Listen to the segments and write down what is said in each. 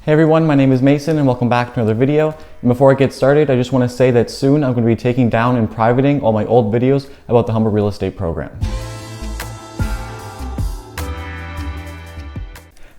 Hey everyone, my name is Mason and welcome back to another video. And before I get started, I just want to say that soon I'm going to be taking down and privating all my old videos about the Humber real estate program.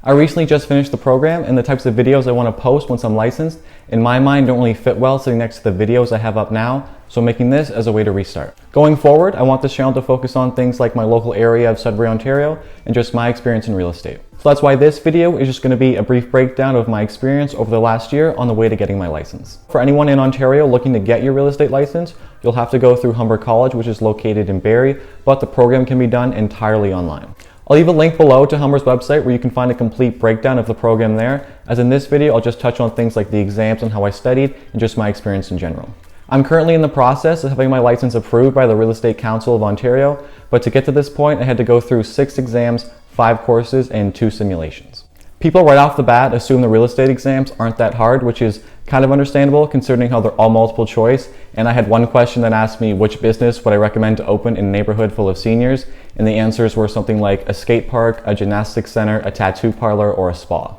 I recently just finished the program, and the types of videos I want to post once I'm licensed, in my mind, don't really fit well sitting next to the videos I have up now, so I'm making this as a way to restart. Going forward, I want this channel to focus on things like my local area of Sudbury, Ontario, and just my experience in real estate. So that's why this video is just going to be a brief breakdown of my experience over the last year on the way to getting my license. For anyone in Ontario looking to get your real estate license, you'll have to go through Humber College, which is located in Barrie, but the program can be done entirely online. I'll leave a link below to Humber's website where you can find a complete breakdown of the program there, as in this video I'll just touch on things like the exams and how I studied and just my experience in general. I'm currently in the process of having my license approved by the Real Estate Council of Ontario, but to get to this point I had to go through 6 exams, 5 courses, and 2 simulations. People right off the bat assume the real estate exams aren't that hard, which is kind of understandable considering how they're all multiple choice, and I had one question that asked me which business would I recommend to open in a neighborhood full of seniors, and the answers were something like a skate park, a gymnastics center, a tattoo parlor, or a spa.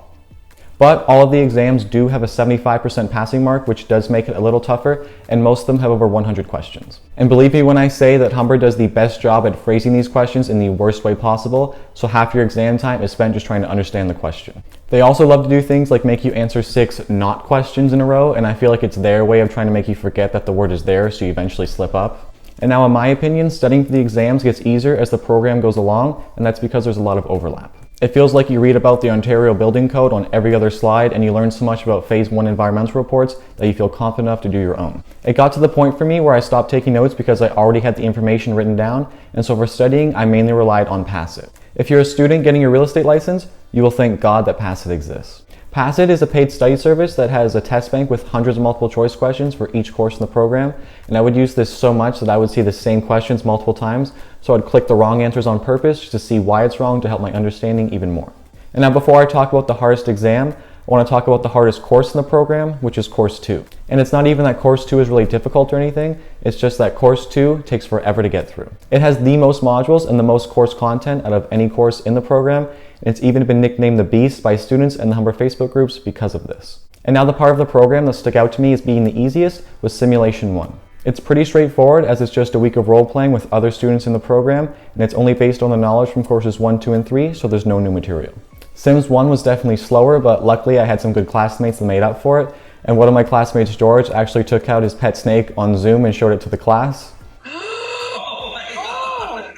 But all of the exams do have a 75% passing mark, which does make it a little tougher, and most of them have over 100 questions. And believe me when I say that Humber does the best job at phrasing these questions in the worst way possible, so half your exam time is spent just trying to understand the question. They also love to do things like make you answer 6 not questions in a row, and I feel like it's their way of trying to make you forget that the word is there so you eventually slip up. And now in my opinion, studying for the exams gets easier as the program goes along, and that's because there's a lot of overlap. It feels like you read about the Ontario Building Code on every other slide, and you learn so much about Phase 1 environmental reports that you feel confident enough to do your own. It got to the point for me where I stopped taking notes because I already had the information written down, and so for studying, I mainly relied on PASSIT. If you're a student getting your real estate license, you will thank God that PASSIT exists. PASSIT is a paid study service that has a test bank with hundreds of multiple choice questions for each course in the program, and I would use this so much that I would see the same questions multiple times, so I'd click the wrong answers on purpose just to see why it's wrong to help my understanding even more. And now before I talk about the hardest exam, I want to talk about the hardest course in the program, which is Course 2. And it's not even that Course 2 is really difficult or anything, it's just that Course 2 takes forever to get through. It has the most modules and the most course content out of any course in the program, and it's even been nicknamed the Beast by students in the Humber Facebook groups because of this. And now the part of the program that stuck out to me as being the easiest was Simulation 1. It's pretty straightforward as it's just a week of role playing with other students in the program, and it's only based on the knowledge from courses 1, 2, and 3, so there's no new material. Sims 1 was definitely slower, but luckily I had some good classmates that made up for it, and one of my classmates, George, actually took out his pet snake on Zoom and showed it to the class. Oh my God.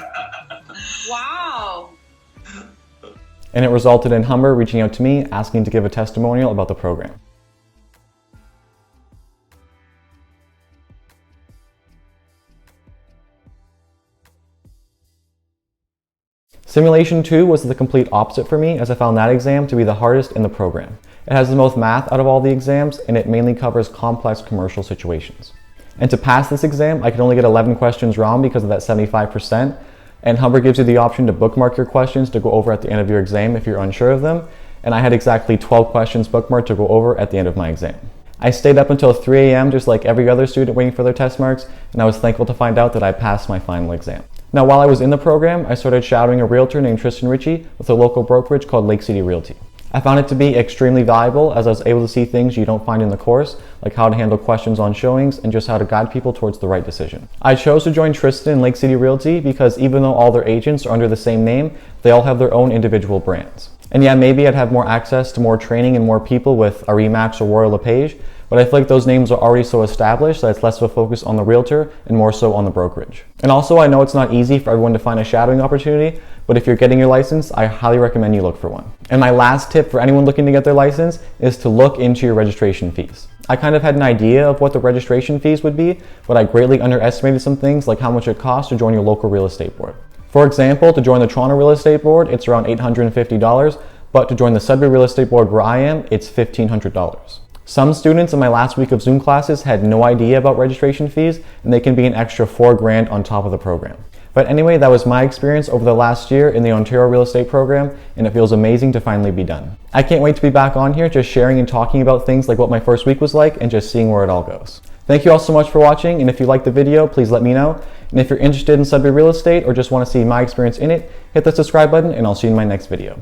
Wow. And it resulted in Humber reaching out to me asking to give a testimonial about the program. Simulation 2 was the complete opposite for me, as I found that exam to be the hardest in the program. It has the most math out of all the exams, and it mainly covers complex commercial situations. And to pass this exam, I could only get 11 questions wrong because of that 75%, and Humber gives you the option to bookmark your questions to go over at the end of your exam if you're unsure of them, and I had exactly 12 questions bookmarked to go over at the end of my exam. I stayed up until 3 a.m. just like every other student waiting for their test marks, and I was thankful to find out that I passed my final exam. Now, while I was in the program, I started shadowing a realtor named Tristan Ritchie with a local brokerage called Lake City Realty. I found it to be extremely valuable as I was able to see things you don't find in the course, like how to handle questions on showings and just how to guide people towards the right decision. I chose to join Tristan and Lake City Realty because even though all their agents are under the same name, they all have their own individual brands. And yeah, maybe I'd have more access to more training and more people with a Remax or Royal LePage, but I feel like those names are already so established that it's less of a focus on the realtor and more so on the brokerage. And also, I know it's not easy for everyone to find a shadowing opportunity, but if you're getting your license, I highly recommend you look for one. And my last tip for anyone looking to get their license is to look into your registration fees. I kind of had an idea of what the registration fees would be, but I greatly underestimated some things like how much it costs to join your local real estate board. For example, to join the Toronto Real Estate Board, it's around $850, but to join the Sudbury Real Estate Board where I am, it's $1,500. Some students in my last week of Zoom classes had no idea about registration fees, and they can be an extra $4,000 on top of the program. But anyway, that was my experience over the last year in the Ontario Real Estate Program, and it feels amazing to finally be done. I can't wait to be back on here just sharing and talking about things like what my first week was like and just seeing where it all goes. Thank you all so much for watching, and if you liked the video, please let me know. And if you're interested in Sudbury real estate or just want to see my experience in it, hit the subscribe button and I'll see you in my next video.